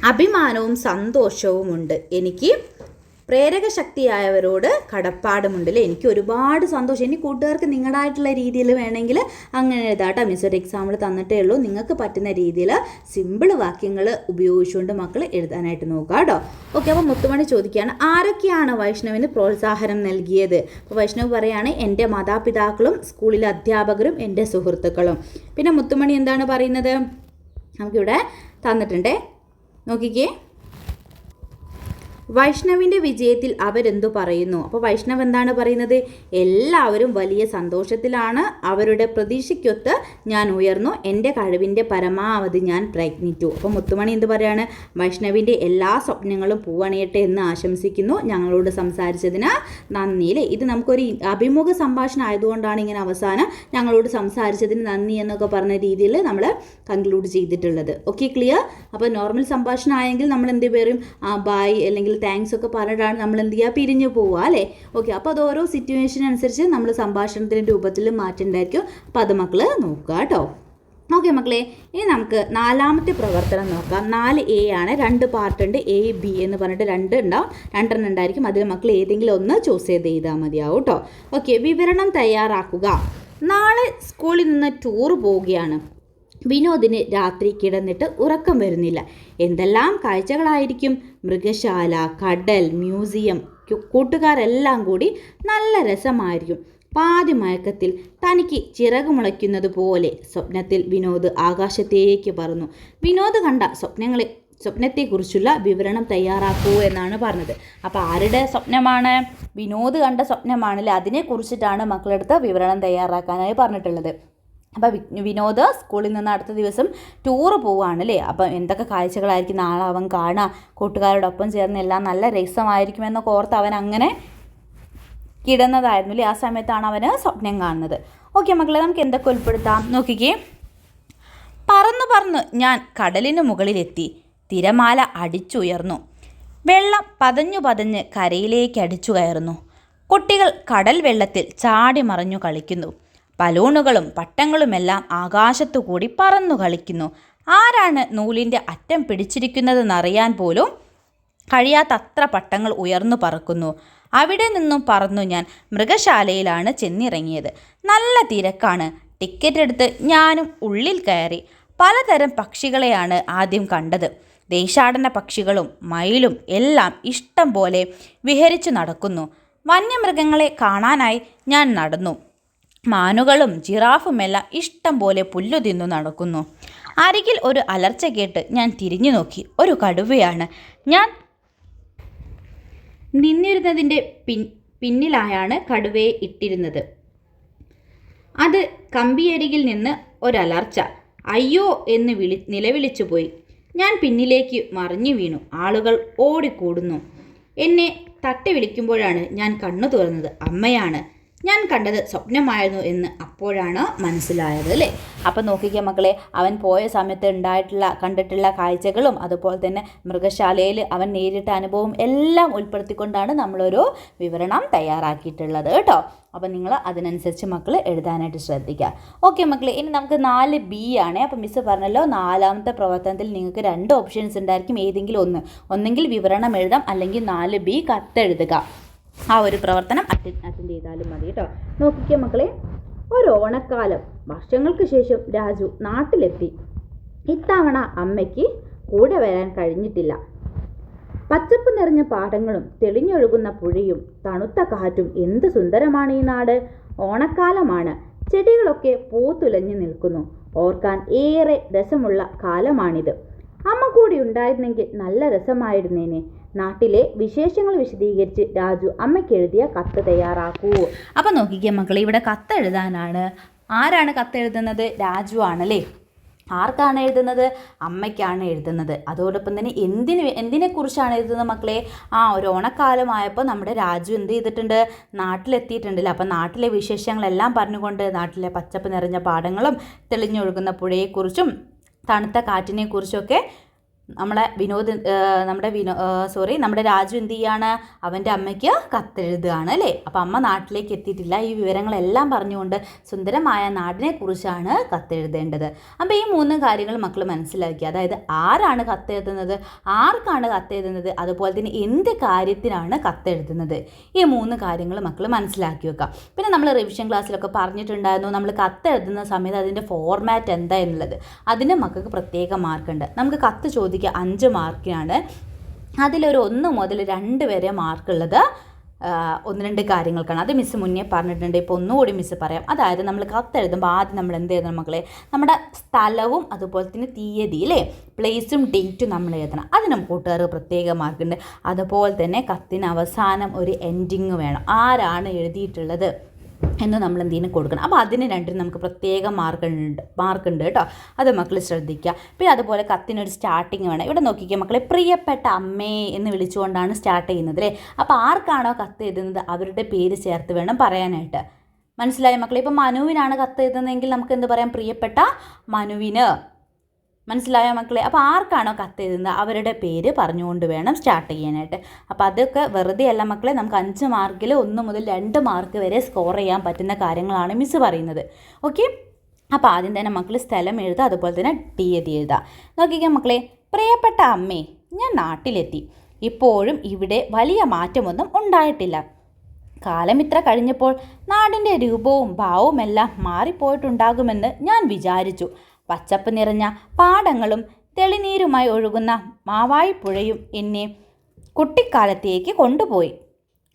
അഭിമാനവും സന്തോഷവുമുണ്ട്. എനിക്ക് പ്രേരകശക്തിയായവരോട് കടപ്പാടുമുണ്ട്. അല്ലേ, എനിക്ക് ഒരുപാട് സന്തോഷം. ഇനി കൂട്ടുകാർക്ക് നിങ്ങളുടേതായിട്ടുള്ള രീതിയിൽ വേണമെങ്കിൽ അങ്ങനെ എഴുതാട്ടോ. മിസ് ഒരു എക്സാമ്പിൾ തന്നിട്ടേ ഉള്ളൂ. നിങ്ങൾക്ക് പറ്റുന്ന രീതിയിൽ സിമ്പിൾ വാക്യങ്ങൾ ഉപയോഗിച്ചുകൊണ്ട് മക്കൾ എഴുതാനായിട്ട് നോക്കുക കേട്ടോ. ഓക്കെ, അപ്പോൾ മുത്തുമണി ചോദിക്കുകയാണ്, ആരൊക്കെയാണ് വൈഷ്ണവിന് പ്രോത്സാഹനം നൽകിയത്? അപ്പോൾ വൈഷ്ണവ് പറയാണ്, എൻ്റെ മാതാപിതാക്കളും സ്കൂളിലെ അധ്യാപകരും എൻ്റെ സുഹൃത്തുക്കളും. പിന്നെ മുത്തുമണി എന്താണ് പറയുന്നത്? നമുക്കിവിടെ തന്നിട്ടുണ്ടേ, നോക്കിക്കേ, വൈഷ്ണവിൻ്റെ വിജയത്തിൽ അവരെന്തു പറയുന്നു? അപ്പോൾ വൈഷ്ണവ് എന്താണ് പറയുന്നത്? എല്ലാവരും വലിയ സന്തോഷത്തിലാണ്. അവരുടെ പ്രതീക്ഷയ്ക്കൊത്ത് ഞാൻ ഉയർന്നു. എൻ്റെ കഴിവിൻ്റെ പരമാവധി ഞാൻ പ്രയത്നിച്ചു. അപ്പോൾ മുത്തുമണി എന്ത് പറയാണ്? വൈഷ്ണവിൻ്റെ എല്ലാ സ്വപ്നങ്ങളും പൂവണിയട്ടെ എന്ന് ആശംസിക്കുന്നു. ഞങ്ങളോട് സംസാരിച്ചതിന് നന്ദി. അല്ലേ, ഇത് നമുക്കൊരു അഭിമുഖ സംഭാഷണം ആയതുകൊണ്ടാണ് ഇങ്ങനെ അവസാനം ഞങ്ങളോട് സംസാരിച്ചതിന് നന്ദി എന്നൊക്കെ പറഞ്ഞ രീതിയിൽ നമ്മൾ കൺക്ലൂഡ് ചെയ്തിട്ടുള്ളത്. Okay, clear? അപ്പോൾ നോർമൽ സംഭാഷണം ആയെങ്കിൽ നമ്മൾ എന്ത് പറയും? ബായ് അല്ലെങ്കിൽ താങ്ക്സ് ഒക്കെ പറഞ്ഞിട്ടാണ് നമ്മൾ എന്ത് ചെയ്യുക? പിരിഞ്ഞു പോവുക. അല്ലേ? ഓക്കെ, അപ്പോൾ അത് ഓരോ സിറ്റുവേഷൻ അനുസരിച്ച് നമ്മൾ സംഭാഷണത്തിൻ്റെ രൂപത്തിൽ മാറ്റേണ്ടായിരിക്കും. അപ്പോൾ അത് മക്കൾ നോക്കുക കേട്ടോ. ഓക്കെ മക്കളെ, ഇനി നമുക്ക് 4ാമത്തെ പ്രവർത്തനം നോക്കാം. 4A ആണ്. 2 പാർട്ടുണ്ട്, A B എന്ന് പറഞ്ഞിട്ട് 2 ഉണ്ടാവും. 2 ഉണ്ടായിരിക്കും. അതിൽ മക്കൾ ഏതെങ്കിലും ഒന്ന് ചൂസ് ചെയ്ത് എഴുതാൽ മതിയാവും കേട്ടോ. ഓക്കെ, വിവരണം തയ്യാറാക്കുക. നാളെ സ്കൂളിൽ നിന്ന് ടൂർ പോവുകയാണ്. വിനോദിന് രാത്രി കിടന്നിട്ട് ഉറക്കം വരുന്നില്ല. എന്തെല്ലാം കാഴ്ചകളായിരിക്കും! മൃഗശാല, കടൽ, മ്യൂസിയം, കൂട്ടുകാരെല്ലാം കൂടി നല്ല രസമായിരിക്കും. പാതി മയക്കത്തിൽ തനിക്ക് ചിറക് മുളയ്ക്കുന്നത് പോലെ സ്വപ്നത്തിൽ വിനോദ് ആകാശത്തേക്ക് പറന്നു. വിനോദ് കണ്ട സ്വപ്നത്തെക്കുറിച്ചുള്ള വിവരണം തയ്യാറാക്കൂ എന്നാണ് പറഞ്ഞത്. അപ്പോൾ ആരുടെ സ്വപ്നമാണ്? വിനോദ് കണ്ട സ്വപ്നമാണല്ലേ, അതിനെക്കുറിച്ചിട്ടാണ് മക്കളെടുത്ത് വിവരണം തയ്യാറാക്കാനായി പറഞ്ഞിട്ടുള്ളത്. അപ്പോൾ വിനോദ് സ്കൂളിൽ നിന്ന് അടുത്ത ദിവസം ടൂറ് പോവുകയാണല്ലേ. അപ്പം എന്തൊക്കെ കാഴ്ചകളായിരിക്കും നാളെ അവൻ കാണുക? കൂട്ടുകാരോടൊപ്പം ചേർന്ന് എല്ലാം നല്ല രസമായിരിക്കുമെന്നൊക്കെ ഓർത്ത് അവൻ അങ്ങനെ കിടന്നതായിരുന്നു അല്ലേ. ആ സമയത്താണ് അവന് സ്വപ്നം കാണുന്നത്. ഓക്കെ മക്കളെ, നമുക്ക് എന്തൊക്കെ ഉൾപ്പെടുത്താം? നോക്കിക്കേ, പറന്നു ഞാൻ കടലിന് മുകളിലെത്തി. തിരമാല അടിച്ചുയർന്നു. വെള്ളം പതഞ്ഞ് കരയിലേക്ക് അടിച്ചു കയറുന്നു. കുട്ടികൾ കടൽ വെള്ളത്തിൽ ചാടി മറിഞ്ഞു കളിക്കുന്നു. ബലൂണുകളും പട്ടങ്ങളുമെല്ലാം ആകാശത്തുകൂടി പറന്നു കളിക്കുന്നു. ആരാണ് നൂലിൻ്റെ അറ്റം പിടിച്ചിരിക്കുന്നതെന്നറിയാൻ പോലും കഴിയാത്തത്ര പട്ടങ്ങൾ ഉയർന്നു പറക്കുന്നു. അവിടെ നിന്നും പറന്നു ഞാൻ മൃഗശാലയിലാണ് ചെന്നിറങ്ങിയത്. നല്ല തിരക്കാണ്. ടിക്കറ്റ് എടുത്ത് ഞാനും ഉള്ളിൽ കയറി. പലതരം പക്ഷികളെയാണ് ആദ്യം കണ്ടത്. ദേശാടന പക്ഷികളും മയിലും എല്ലാം ഇഷ്ടം പോലെ വിഹരിച്ചു നടക്കുന്നു. വന്യമൃഗങ്ങളെ കാണാനായി ഞാൻ നടന്നു. മാനുകളും ജിറാഫുമെല്ലാം ഇഷ്ടം പോലെ പുല്ലു തിന്നു നടക്കുന്നു. അരികിൽ ഒരു അലർച്ച കേട്ട് ഞാൻ തിരിഞ്ഞു നോക്കി. ഒരു കടുവയാണ്. ഞാൻ നിന്നിരുന്നതിൻ്റെ പിന്നിലായാണ് കടുവയെ ഇട്ടിരുന്നത്. അത് കമ്പിയരികിൽ നിന്ന് ഒരലർച്ച. അയ്യോ എന്ന് നിലവിളിച്ചു പോയി. ഞാൻ പിന്നിലേക്ക് മറിഞ്ഞു വീണു. ആളുകൾ ഓടിക്കൂടുന്നു. എന്നെ തട്ടി വിളിക്കുമ്പോഴാണ് ഞാൻ കണ്ണു തുറന്നത്. അമ്മയാണ്. ഞാൻ കണ്ടത് സ്വപ്നമായിരുന്നു എന്ന് അപ്പോഴാണ് മനസ്സിലായത് അല്ലേ. അപ്പം നോക്കിക്കുക മക്കളെ, അവൻ പോയ സമയത്ത് കണ്ടിട്ടുള്ള കാഴ്ചകളും അതുപോലെ തന്നെ മൃഗശാലയിൽ അവൻ നേരിട്ട അനുഭവം എല്ലാം ഉൾപ്പെടുത്തിക്കൊണ്ടാണ് നമ്മളൊരു വിവരണം തയ്യാറാക്കിയിട്ടുള്ളത് കേട്ടോ. അപ്പം നിങ്ങൾ അതിനനുസരിച്ച് മക്കൾ എഴുതാനായിട്ട് ശ്രദ്ധിക്കുക. ഓക്കെ മക്കളെ, ഇനി നമുക്ക് 4B ആണ്. അപ്പം മിസ്സ് പറഞ്ഞല്ലോ 4ാമത്തെ പ്രവർത്തനത്തിൽ നിങ്ങൾക്ക് 2 ഓപ്ഷൻസ് ഉണ്ടായിരിക്കും. ഏതെങ്കിലും ഒന്നെങ്കിൽ വിവരണം എഴുതാം, അല്ലെങ്കിൽ 4B കത്തെഴുതുക. ആ ഒരു പ്രവർത്തനം അറ്റൻഡ് ചെയ്താലും മതി കേട്ടോ. നോക്കിക്കേ മക്കളെ, ഒരു ഓണക്കാലം വർഷങ്ങൾക്ക് ശേഷം രാജു നാട്ടിലെത്തി. ഇത്തവണ അമ്മയ്ക്ക് കൂടെ വരാൻ കഴിഞ്ഞിട്ടില്ല. പച്ചപ്പ് നിറഞ്ഞ പാടങ്ങളും തെളിഞ്ഞൊഴുകുന്ന പുഴയും തണുത്ത കാറ്റും എന്ത് സുന്ദരമാണ് ഈ നാട്. ഓണക്കാലമാണ്. ചെടികളൊക്കെ പൂത്തുലഞ്ഞു നിൽക്കുന്നു. ഓർക്കാൻ ഏറെ രസമുള്ള കാലമാണിത്. അമ്മ കൂടി ഉണ്ടായിരുന്നെങ്കിൽ നല്ല രസമായിരുന്നേനെ. നാട്ടിലെ വിശേഷങ്ങൾ വിശദീകരിച്ച് രാജു അമ്മയ്ക്ക് എഴുതിയ കത്ത് തയ്യാറാക്കൂ. അപ്പം നോക്കിക്കേ മക്കളെ, ഇവിടെ കത്ത് എഴുതാനാണ്. ആരാണ് കത്ത് എഴുതുന്നത്? രാജു ആണല്ലേ. ആർക്കാണ് എഴുതുന്നത്? അമ്മയ്ക്കാണ് എഴുതുന്നത്. അതോടൊപ്പം തന്നെ എന്തിനെക്കുറിച്ചാണ് എഴുതുന്നത് മക്കളെ? ഒരു ഓണക്കാലമായപ്പോൾ നമ്മുടെ രാജു എന്ത് ചെയ്തിട്ടുണ്ട്? നാട്ടിലെത്തിയിട്ടുണ്ടല്ലോ. അപ്പം നാട്ടിലെ വിശേഷങ്ങളെല്ലാം പറഞ്ഞുകൊണ്ട് നാട്ടിലെ പച്ചപ്പ് നിറഞ്ഞ പാടങ്ങളും തെളിഞ്ഞൊഴുകുന്ന പുഴയെക്കുറിച്ചും തണുത്ത കാറ്റിനെക്കുറിച്ചൊക്കെ നമ്മുടെ രാജു എന്ത് ചെയ്യാണ്? അവൻ്റെ അമ്മയ്ക്ക് കത്തെഴുതുകയാണ് അല്ലേ. അപ്പം അമ്മ നാട്ടിലേക്ക് എത്തിയിട്ടില്ല. ഈ വിവരങ്ങളെല്ലാം പറഞ്ഞുകൊണ്ട് സുന്ദരമായ നാടിനെക്കുറിച്ചാണ് കത്തെഴുതേണ്ടത്. അപ്പോൾ ഈ 3 കാര്യങ്ങൾ മക്കൾ മനസ്സിലാക്കി. അതായത് ആരാണ് കത്തെഴുതുന്നത്, ആർക്കാണ് കത്തെഴുതുന്നത്, അതുപോലെ തന്നെ എന്ത് കാര്യത്തിനാണ് കത്തെഴുതുന്നത്, ഈ 3 കാര്യങ്ങൾ മക്കൾ മനസ്സിലാക്കി വെക്കാം. പിന്നെ നമ്മൾ റിവിഷൻ ക്ലാസ്സിലൊക്കെ പറഞ്ഞിട്ടുണ്ടായിരുന്നു, നമ്മൾ കത്തെഴുതുന്ന സമയത്ത് അതിൻ്റെ ഫോർമാറ്റ് എന്താ എന്നുള്ളത്. അതിന് മക്കൾക്ക് പ്രത്യേക മാർക്കുണ്ട്. നമുക്ക് കത്ത് 5 മാർക്കിനാണ്. അതിലൊരു 1 മുതൽ 2 വരെ മാർക്കുള്ളത് 1-2 കാര്യങ്ങൾക്കാണ്. അത് മിസ്സ് മുന്നേ പറഞ്ഞിട്ടുണ്ട്. ഇപ്പോൾ ഒന്നുകൂടി മിസ്സ് പറയാം. അതായത് നമ്മൾ കത്തെഴുതുമ്പോൾ ആദ്യം നമ്മൾ എന്ത് എഴുതണം മക്കളെ? നമ്മുടെ സ്ഥലവും അതുപോലെ തന്നെ തീയതി അല്ലേ, പ്ലേസും ഡേറ്റും നമ്മൾ എഴുതണം. അതിനും കൂട്ടുകാർക്ക് പ്രത്യേക മാർക്കുണ്ട്. അതുപോലെ തന്നെ കത്തിന് അവസാനം ഒരു എൻഡിങ് വേണം. ആരാണ് എഴുതിയിട്ടുള്ളത് എന്ന് നമ്മൾ എന്തിനും കൊടുക്കണം. അപ്പോൾ അതിന് രണ്ടിനും നമുക്ക് പ്രത്യേക മാർക്കുണ്ട് കേട്ടോ. അത് മക്കൾ ശ്രദ്ധിക്കുക. പിന്നെ അതുപോലെ കത്തിനൊരു സ്റ്റാർട്ടിങ് വേണം. ഇവിടെ നോക്കിക്കുക മക്കളെ, പ്രിയപ്പെട്ട അമ്മേ എന്ന് വിളിച്ചുകൊണ്ടാണ് സ്റ്റാർട്ട് ചെയ്യുന്നത് അല്ലേ. അപ്പോൾ ആർക്കാണോ കത്ത് എഴുതുന്നത് അവരുടെ പേര് ചേർത്ത് വേണം പറയാനായിട്ട്. മനസ്സിലായ മക്കളെ? ഇപ്പോൾ മനുവിനാണ് കത്ത് എഴുതുന്നതെങ്കിൽ നമുക്ക് എന്ത് പറയാം? പ്രിയപ്പെട്ട മനുവിന്. മനസ്സിലായ മക്കളെ? അപ്പോൾ ആർക്കാണോ കത്തെഴുതുന്നത് അവരുടെ പേര് പറഞ്ഞുകൊണ്ട് വേണം സ്റ്റാർട്ട് ചെയ്യാനായിട്ട്. അപ്പോൾ അതൊക്കെ വെറുതെ അല്ല മക്കളെ, നമുക്ക് 5 മാർക്കിൽ 1 മുതൽ 2 മാർക്ക് വരെ സ്കോർ ചെയ്യാൻ പറ്റുന്ന കാര്യങ്ങളാണ് മിസ്സ് പറയുന്നത്. ഓക്കെ, അപ്പോൾ ആദ്യം തന്നെ മക്കൾ സ്ഥലം എഴുതുക, അതുപോലെ തന്നെ തീയതി എഴുതുക. നോക്കിക്കാം മക്കളെ, പ്രിയപ്പെട്ട അമ്മേ, ഞാൻ നാട്ടിലെത്തി. ഇപ്പോഴും ഇവിടെ വലിയ മാറ്റമൊന്നും ഉണ്ടായിട്ടില്ല. കാലം ഇത്ര കഴിഞ്ഞപ്പോൾ നാടിൻ്റെ രൂപവും ഭാവവും എല്ലാം മാറിപ്പോയിട്ടുണ്ടാകുമെന്ന് ഞാൻ വിചാരിച്ചു. പച്ചപ്പ് നിറഞ്ഞ പാടങ്ങളും തെളിനീരുമായി ഒഴുകുന്ന മാവായി പുഴയും എന്നെ കുട്ടിക്കാലത്തേക്ക് കൊണ്ടുപോയി.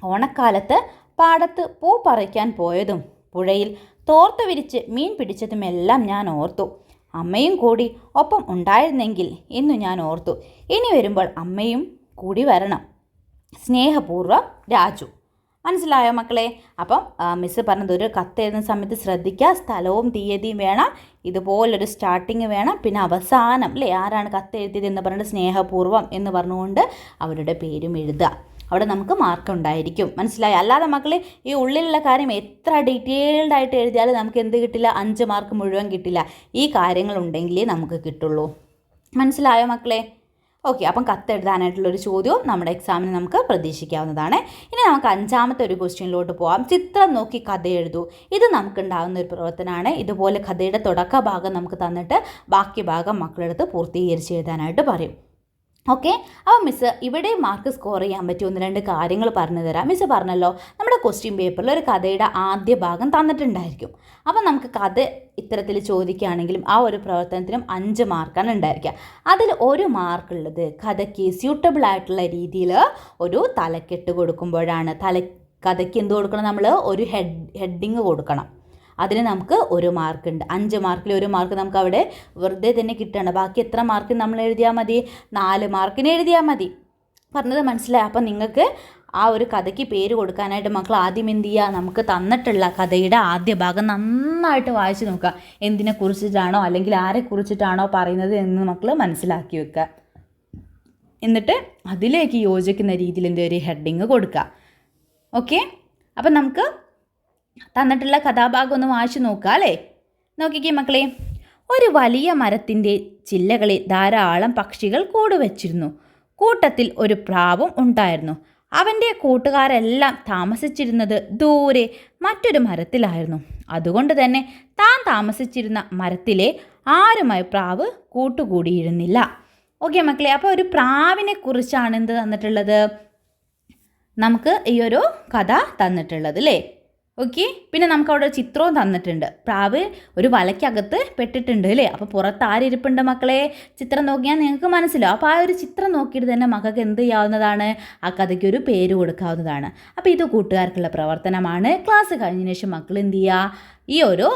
ഓണക്കാലത്ത് പാടത്ത് പൂ പറിക്കാൻ പോയതും പുഴയിൽ തോർത്തു വിരിച്ച് മീൻ പിടിച്ചതുമെല്ലാം ഞാൻ ഓർത്തു. അമ്മയും കൂടി ഒപ്പം ഉണ്ടായിരുന്നെങ്കിൽ എന്നു ഞാൻ ഓർത്തു. ഇനി വരുമ്പോൾ അമ്മയും കൂടി വരണം. സ്നേഹപൂർവ്വം രാജു. മനസ്സിലായോ മക്കളെ? അപ്പം മിസ്സ് പറഞ്ഞത്, ഒരു കത്ത് എഴുതുന്ന സമയത്ത് ശ്രദ്ധിക്കുക, സ്ഥലവും തീയതിയും വേണം, ഇതുപോലൊരു സ്റ്റാർട്ടിങ് വേണം, പിന്നെ അവസാനം അല്ലേ ആരാണ് കത്ത് എഴുതിയത് എന്ന് പറഞ്ഞിട്ട് സ്നേഹപൂർവ്വം എന്ന് പറഞ്ഞുകൊണ്ട് അവരുടെ പേരും എഴുതുക. അവിടെ നമുക്ക് മാർക്ക് ഉണ്ടായിരിക്കും. മനസ്സിലായോ? അല്ലാതെ മക്കൾ ഈ ഉള്ളിലുള്ള കാര്യം എത്ര ഡീറ്റെയിൽഡ് ആയിട്ട് എഴുതിയാലും നമുക്ക് എന്ത് കിട്ടില്ല? 5 മാർക്ക് മുഴുവൻ കിട്ടില്ല. ഈ കാര്യങ്ങളുണ്ടെങ്കിലേ നമുക്ക് കിട്ടുള്ളൂ. മനസ്സിലായോ മക്കളെ? ഓക്കെ, അപ്പം കത്തെഴുതാനായിട്ടുള്ളൊരു ചോദ്യവും നമ്മുടെ എക്സാമിന് നമുക്ക് പ്രതീക്ഷിക്കാവുന്നതാണ്. ഇനി നമുക്ക് 5ാമത്തെ ഒരു ക്വസ്റ്റ്യനിലോട്ട് പോകാം. ചിത്രം നോക്കി കഥ എഴുതൂ. ഇത് നമുക്കുണ്ടാകുന്ന ഒരു പ്രവർത്തനമാണ്. ഇതുപോലെ കഥയുടെ തുടക്ക ഭാഗം നമുക്ക് തന്നിട്ട് ബാക്കി ഭാഗം മക്കളെടുത്ത് പൂർത്തീകരിച്ച് എഴുതാനായിട്ട് പറയും. ഓക്കെ, അപ്പോൾ മിസ്സ് ഇവിടെ മാർക്ക് സ്കോർ ചെയ്യാൻ പറ്റിയ 1-2 കാര്യങ്ങൾ പറഞ്ഞു തരാം. മിസ്സ് പറഞ്ഞല്ലോ, നമ്മുടെ ക്വസ്റ്റ്യൻ പേപ്പറിൽ ഒരു കഥയുടെ ആദ്യ ഭാഗം തന്നിട്ടുണ്ടായിരിക്കും. അപ്പോൾ നമുക്ക് കഥ ഇത്തരത്തിൽ ചോദിക്കുകയാണെങ്കിലും ആ ഒരു പ്രവർത്തനത്തിനും 5 മാർക്കാണ് ഉണ്ടായിരിക്കുക. അതിൽ 1 മാർക്കുള്ളത് കഥയ്ക്ക് സ്യൂട്ടബിൾ ആയിട്ടുള്ള രീതിയിൽ ഒരു തലക്കെട്ട് കൊടുക്കുമ്പോഴാണ്. കഥയ്ക്ക് എന്ത് കൊടുക്കണം? നമ്മൾ ഒരു ഹെഡിങ് കൊടുക്കണം. അതിന് നമുക്ക് 1 മാർക്കുണ്ട്. 5 മാർക്കിൽ 1 മാർക്ക് നമുക്ക് അവിടെ വെറുതെ തന്നെ കിട്ടണം. ബാക്കി എത്ര മാർക്ക് നമ്മൾ എഴുതിയാൽ മതി? 4 മാർക്കിന് എഴുതിയാൽ മതി. പറഞ്ഞത് മനസ്സിലായി? അപ്പം നിങ്ങൾക്ക് ആ ഒരു കഥയ്ക്ക് പേര് കൊടുക്കാനായിട്ട് മക്കൾ ആദ്യം എന്ത് ചെയ്യുക? നമുക്ക് തന്നിട്ടുള്ള കഥയുടെ ആദ്യ ഭാഗം നന്നായിട്ട് വായിച്ച് നോക്കുക. എന്തിനെക്കുറിച്ചിട്ടാണോ അല്ലെങ്കിൽ ആരെക്കുറിച്ചിട്ടാണോ പറയുന്നത് എന്ന് മക്കൾ മനസ്സിലാക്കി വെക്കുക. എന്നിട്ട് അതിലേക്ക് യോജിക്കുന്ന രീതിയിൽ ഒരു ഹെഡിങ് കൊടുക്കുക. ഓക്കെ, അപ്പം നമുക്ക് തന്നിട്ടുള്ള കഥാഭാഗം ഒന്ന് വായിച്ചു നോക്കുക അല്ലേ. നോക്കിക്കേ മക്കളെ, ഒരു വലിയ മരത്തിൻ്റെ ചില്ലകളിൽ ധാരാളം പക്ഷികൾ കൂടുവച്ചിരുന്നു. കൂട്ടത്തിൽ ഒരു പ്രാവും ഉണ്ടായിരുന്നു. അവൻ്റെ കൂട്ടുകാരെല്ലാം താമസിച്ചിരുന്നത് ദൂരെ മറ്റൊരു മരത്തിലായിരുന്നു. അതുകൊണ്ട് തന്നെ താൻ താമസിച്ചിരുന്ന മരത്തിലെ ആരുമായി പ്രാവ് കൂട്ടുകൂടിയിരുന്നില്ല. ഓക്കെ മക്കളെ, അപ്പോൾ ഒരു പ്രാവിനെ കുറിച്ചാണ് എന്ത് തന്നിട്ടുള്ളത്? നമുക്ക് ഈ ഒരു കഥ തന്നിട്ടുള്ളത് അല്ലേ. ഓക്കെ, പിന്നെ നമുക്ക് അവിടെ ഒരു ചിത്രവും തന്നിട്ടുണ്ട്. പ്രാവ് ഒരു വലയ്ക്കകത്ത് പെട്ടിട്ടുണ്ട് അല്ലേ. അപ്പോൾ പുറത്ത് ആരിപ്പുണ്ട് മക്കളെ? ചിത്രം നോക്കിയാൽ നിങ്ങൾക്ക് മനസ്സിലാവും. അപ്പോൾ ആ ഒരു ചിത്രം നോക്കിയിട്ട് തന്നെ മക്കൾക്ക് എന്ത് ചെയ്യാവുന്നതാണ്? ആ കഥയ്ക്ക് ഒരു പേര് കൊടുക്കാവുന്നതാണ്. അപ്പോൾ ഇത് കൂട്ടുകാർക്കുള്ള പ്രവർത്തനമാണ്. ക്ലാസ് കഴിഞ്ഞതിന് ശേഷം മക്കൾ എന്ത് ചെയ്യുക? ഈ ഒരു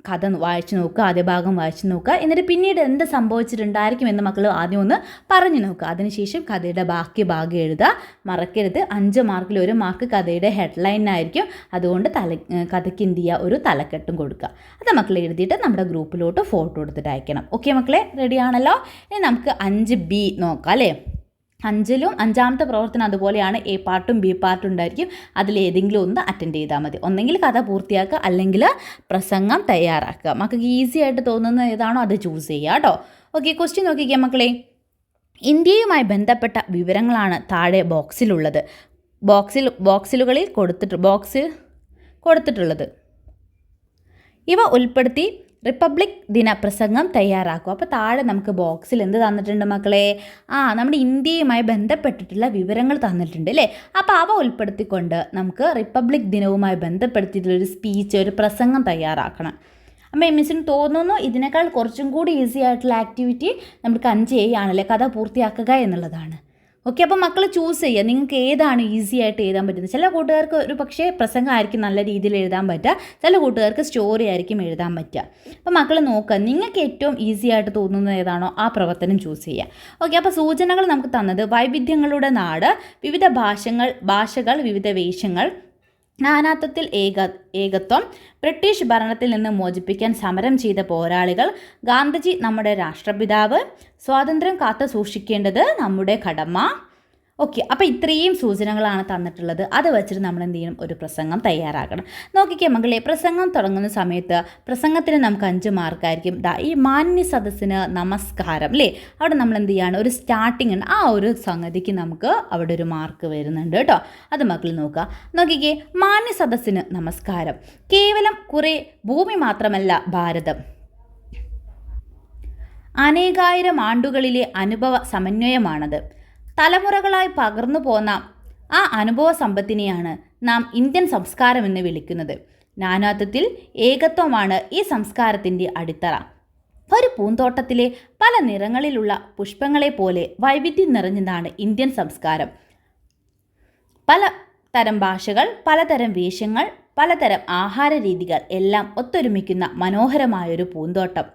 കഥ വായിച്ചു നോക്കുക, ആദ്യ ഭാഗം വായിച്ചു നോക്കുക. എന്നിട്ട് പിന്നീട് എന്ത് സംഭവിച്ചിട്ടുണ്ടായിരിക്കും എന്ന് മക്കൾ ആദ്യം ഒന്ന് പറഞ്ഞു നോക്കുക. അതിനുശേഷം കഥയുടെ ബാക്കി ഭാഗം എഴുതുക. മറക്കരുത്, 5 മാർക്കിൽ 1 മാർക്ക് കഥയുടെ ഹെഡ്ലൈനായിരിക്കും. അതുകൊണ്ട് കഥയ്ക്ക് എന്ത് ചെയ്യുക, ഒരു തലക്കെട്ടും കൊടുക്കുക. അത് മക്കൾ എഴുതിയിട്ട് നമ്മുടെ ഗ്രൂപ്പിലോട്ട് ഫോട്ടോ എടുത്തിട്ട് അയക്കണം. ഓക്കെ മക്കളെ, റെഡിയാണല്ലോ? ഇനി നമുക്ക് 5B നോക്കാം അല്ലേ. 5ലും 5ാമത്തെ പ്രവർത്തനം അതുപോലെയാണ്. എ പാർട്ടും ബി പാർട്ടും ഉണ്ടായിരിക്കും. അതിലേതെങ്കിലും ഒന്ന് അറ്റൻഡ് ചെയ്താൽ മതി. ഒന്നെങ്കിൽ കഥ പൂർത്തിയാക്കുക, അല്ലെങ്കിൽ പ്രസംഗം തയ്യാറാക്കുക. മക്കൾക്ക് ഈസി ആയിട്ട് തോന്നുന്ന ഏതാണോ അത് ചൂസ് ചെയ്യുക കേട്ടോ. ഓക്കെ, ക്വസ്റ്റ്യൻ നോക്കിക്കുക മക്കളെ. ഇന്ത്യയുമായി ബന്ധപ്പെട്ട വിവരങ്ങളാണ് താഴെ ബോക്സിലുള്ളത്. ബോക്സിലുകളിൽ കൊടുത്തിട്ടുള്ളത് ഇവ ഉൾപ്പെടുത്തി റിപ്പബ്ലിക് ദിന പ്രസംഗം തയ്യാറാക്കും. അപ്പോൾ താഴെ നമുക്ക് ബോക്സിൽ എന്ത് തന്നിട്ടുണ്ട് മക്കളെ? നമ്മുടെ ഇന്ത്യയുമായി ബന്ധപ്പെട്ടിട്ടുള്ള വിവരങ്ങൾ തന്നിട്ടുണ്ട് അല്ലേ. അപ്പോൾ അവ ഉൾപ്പെടുത്തിക്കൊണ്ട് നമുക്ക് റിപ്പബ്ലിക് ദിനവുമായി ബന്ധപ്പെടുത്തിയിട്ടുള്ളൊരു സ്പീച്ച്, ഒരു പ്രസംഗം തയ്യാറാക്കണം. അപ്പോൾ മിസ്സിന് തോന്നുന്നു ഇതിനേക്കാൾ കുറച്ചും കൂടി ഈസി ആയിട്ടുള്ള ആക്ടിവിറ്റി നമുക്ക് 5A ആണല്ലേ, കഥ പൂർത്തിയാക്കുക എന്നുള്ളതാണ്. ഓക്കെ, അപ്പോൾ മക്കൾ ചൂസ് ചെയ്യുക, നിങ്ങൾക്ക് ഏതാണ് ഈസി ആയിട്ട് എഴുതാൻ പറ്റുന്നത്. ചില കൂട്ടുകാർക്ക് ഒരു പക്ഷേ പ്രസംഗമായിരിക്കും നല്ല രീതിയിൽ എഴുതാൻ പറ്റുക, ചില കൂട്ടുകാർക്ക് സ്റ്റോറി ആയിരിക്കും എഴുതാൻ പറ്റുക. അപ്പോൾ മക്കൾ നോക്കുക, നിങ്ങൾക്ക് ഏറ്റവും ഈസി ആയിട്ട് തോന്നുന്നത് ഏതാണോ ആ പ്രവർത്തനം ചൂസ് ചെയ്യുക. ഓക്കെ, അപ്പോൾ സൂചനകൾ നമുക്ക് തന്നത് വൈവിധ്യങ്ങളുടെ നാട്, വിവിധ ഭാഷകൾ, വിവിധ വേഷങ്ങൾ, നാനാത്വത്തിൽ ഏകത്വം, ബ്രിട്ടീഷ് ഭരണത്തിൽ നിന്ന് മോചിപ്പിക്കാൻ സമരം ചെയ്ത പോരാളികൾ, ഗാന്ധിജി നമ്മുടെ രാഷ്ട്രപിതാവ്, സ്വാതന്ത്ര്യം കാത്തു സൂക്ഷിക്കേണ്ടത് നമ്മുടെ കടമ. ഓക്കെ, അപ്പോൾ ഇത്രയും സൂചനകളാണ് തന്നിട്ടുള്ളത്. അത് വെച്ചിട്ട് നമ്മൾ എന്ത് ചെയ്യണം, ഒരു പ്രസംഗം തയ്യാറാക്കണം. നോക്കിക്കേ മകളെ, പ്രസംഗം തുടങ്ങുന്ന സമയത്ത് പ്രസംഗത്തിന് നമുക്ക് 5 മാർക്കായിരിക്കും. ഈ മാന്യ സദസ്സിന് നമസ്കാരം അല്ലേ, അവിടെ നമ്മൾ എന്ത് ചെയ്യാണ്, ഒരു സ്റ്റാർട്ടിങ് ഉണ്ട്, ആ ഒരു സംഗതിക്ക് നമുക്ക് അവിടെ ഒരു മാർക്ക് വരുന്നുണ്ട് കേട്ടോ. അത് മക്കൾ നോക്കുക. നോക്കിക്കേ, മാന്യ സദസ്സിന് നമസ്കാരം. കേവലം കുറേ ഭൂമി മാത്രമല്ല ഭാരതം, അനേകായിരം ആണ്ടുകളിലെ അനുഭവ സമന്വയമാണത്. തലമുറകളായി പകർന്നു പോന്ന ആ അനുഭവ സമ്പത്തിനെയാണ് നാം ഇന്ത്യൻ സംസ്കാരം എന്ന് വിളിക്കുന്നത്. നാനാത്വത്തിൽ ഏകത്വമാണ് ഈ സംസ്കാരത്തിൻ്റെ അടിത്തറ. ഒരു പൂന്തോട്ടത്തിലെ പല നിറങ്ങളിലുള്ള പുഷ്പങ്ങളെ പോലെ വൈവിധ്യം നിറഞ്ഞതാണ് ഇന്ത്യൻ സംസ്കാരം. പലതരം ഭാഷകൾ, പലതരം വേഷങ്ങൾ, പലതരം ആഹാര രീതികൾ എല്ലാം ഒത്തൊരുമിക്കുന്ന മനോഹരമായൊരു പൂന്തോട്ടം.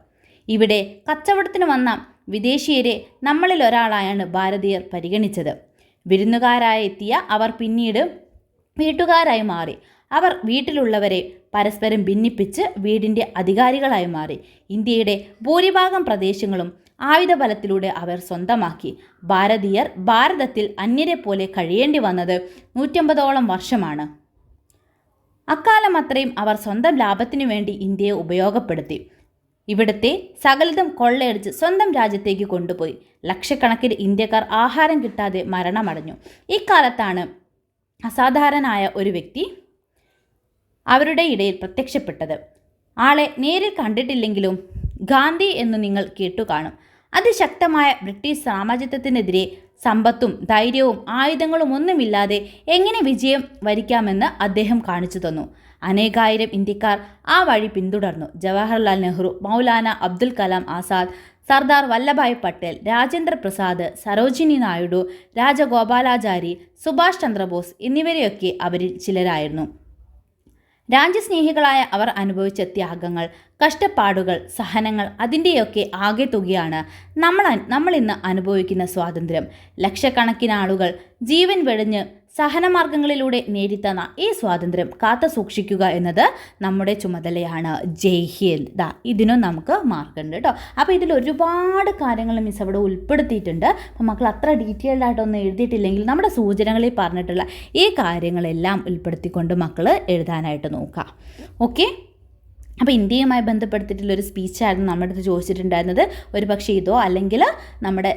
ഇവിടെ കച്ചവടത്തിന് വന്ന വിദേശീയരെ നമ്മളിൽ ഒരാളായാണ് ഭാരതീയർ പരിഗണിച്ചത്. വിരുന്നുകാരായി എത്തിയ അവർ പിന്നീട് വീട്ടുകാരായി മാറി. അവർ വീട്ടിലുള്ളവരെ പരസ്പരം ഭിന്നിപ്പിച്ച് വീടിൻ്റെ അധികാരികളായി മാറി. ഇന്ത്യയുടെ ഭൂരിഭാഗം പ്രദേശങ്ങളും ആയുധബലത്തിലൂടെ അവർ സ്വന്തമാക്കി. ഭാരതീയർ ഭാരതത്തിൽ അന്യരെ പോലെ കഴിയേണ്ടി വന്നത് 150ഓളം വർഷമാണ്. അക്കാലം അത്രയും അവർ സ്വന്തം ലാഭത്തിനു വേണ്ടി ഇന്ത്യയെ ഉപയോഗപ്പെടുത്തി. ഇവിടുത്തെ സകലതും കൊള്ളയടിച്ച് സ്വന്തം രാജ്യത്തേക്ക് കൊണ്ടുപോയി. ലക്ഷക്കണക്കിന് ഇന്ത്യക്കാർ ആഹാരം കിട്ടാതെ മരണമടഞ്ഞു. ഇക്കാലത്താണ് അസാധാരണനായ ഒരു വ്യക്തി അവരുടെ ഇടയിൽ പ്രത്യക്ഷപ്പെട്ടത്. ആളെ നേരിൽ കണ്ടിട്ടില്ലെങ്കിലും ഗാന്ധി എന്ന് നിങ്ങൾ കേട്ടു കാണും. അതിശക്തമായ ബ്രിട്ടീഷ് സാമ്രാജ്യത്വത്തിനെതിരെ സമ്പത്തും ധൈര്യവും ആയുധങ്ങളും ഒന്നുമില്ലാതെ എങ്ങനെ വിജയം വരിക്കാമെന്ന് അദ്ദേഹം കാണിച്ചു തന്നു. അനേകായിരം ഇന്ത്യക്കാർ ആ വഴി പിന്തുടർന്നു. ജവഹർലാൽ നെഹ്റു, മൗലാന അബ്ദുൽ കലാം ആസാദ്, സർദാർ വല്ലഭായ് പട്ടേൽ, രാജേന്ദ്ര പ്രസാദ്, സരോജിനി നായിഡു, രാജഗോപാലാചാരി, സുഭാഷ് ചന്ദ്രബോസ് എന്നിവരെയൊക്കെ അവരിൽ ചിലരായിരുന്നു. രാജ്യസ്നേഹികളായ അവർ അനുഭവിച്ച ത്യാഗങ്ങൾ, കഷ്ടപ്പാടുകൾ, സഹനങ്ങൾ, അതിൻ്റെയൊക്കെ ആകെ തുകയാണ് നമ്മൾ ഇന്ന് അനുഭവിക്കുന്ന സ്വാതന്ത്ര്യം. ലക്ഷക്കണക്കിന് ആളുകൾ ജീവൻ വെടിഞ്ഞ് സഹനമാർഗങ്ങളിലൂടെ നേടിത്തന്ന ഈ സ്വാതന്ത്ര്യം കാത്തു സൂക്ഷിക്കുക എന്നത് നമ്മുടെ ചുമതലയാണ്. ജയ് ഹിന്ദ്. ഇതിനും നമുക്ക് മാർക്കുണ്ട് കേട്ടോ. അപ്പോൾ ഇതിൽ ഒരുപാട് കാര്യങ്ങൾ മിസ് അവിടെ ഉൾപ്പെടുത്തിയിട്ടുണ്ട്. അപ്പോൾ മക്കൾ അത്ര ഡീറ്റെയിൽഡ് ആയിട്ടൊന്നും എഴുതിയിട്ടില്ലെങ്കിൽ നമ്മുടെ സൂചനകളിൽ പറഞ്ഞിട്ടുള്ള ഈ കാര്യങ്ങളെല്ലാം ഉൾപ്പെടുത്തിക്കൊണ്ട് മക്കൾ എഴുതാനായിട്ട് നോക്കുക. ഓക്കെ, അപ്പോൾ ഇന്ത്യയുമായി ബന്ധപ്പെടുത്തിയിട്ടുള്ളൊരു സ്പീച്ചായിരുന്നു നമ്മുടെ അടുത്ത് ചോദിച്ചിട്ടുണ്ടായിരുന്നത്. ഒരു പക്ഷേ ഇതോ അല്ലെങ്കിൽ നമ്മുടെ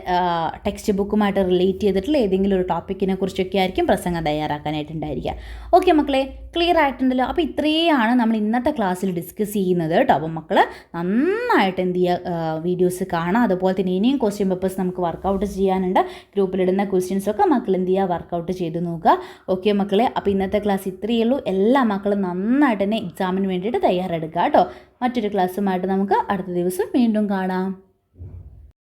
ടെക്സ്റ്റ് ബുക്കുമായിട്ട് റിലേറ്റ് ചെയ്തിട്ടുള്ള ഏതെങ്കിലും ഒരു ടോപ്പിക്കിനെ കുറിച്ചൊക്കെ ആയിരിക്കും പ്രസംഗം തയ്യാറാക്കാനായിട്ടുണ്ടായിരിക്കുക. ഓക്കെ മക്കളെ, ക്ലിയർ ആയിട്ടുണ്ടല്ലോ. അപ്പോൾ ഇത്രയാണ് നമ്മൾ ഇന്നത്തെ ക്ലാസ്സിൽ ഡിസ്കസ് ചെയ്യുന്നത് കേട്ടോ. അപ്പോൾ മക്കൾ നന്നായിട്ട് എന്ത് ചെയ്യുക, വീഡിയോസ് കാണാം. അതുപോലെ തന്നെ ഇനിയും ക്വസ്റ്റ്യൻ പേപ്പേഴ്സ് നമുക്ക് വർക്കൗട്ട് ചെയ്യാനുണ്ട്. ഗ്രൂപ്പിലിടുന്ന ക്വസ്റ്റ്യൻസൊക്കെ മക്കൾ എന്ത് ചെയ്യുക, വർക്കൗട്ട് ചെയ്ത് നോക്കുക. ഓക്കെ മക്കളെ, അപ്പോൾ ഇന്നത്തെ ക്ലാസ് ഇത്രയേ ഉള്ളൂ. എല്ലാ മക്കളും നന്നായിട്ട് തന്നെ എക്സാമിന് വേണ്ടിയിട്ട് തയ്യാറെടുക്കുക കേട്ടോ. മറ്റൊരു ക്ലാസ്സുമായിട്ട് നമുക്ക് അടുത്ത ദിവസം വീണ്ടും കാണാം.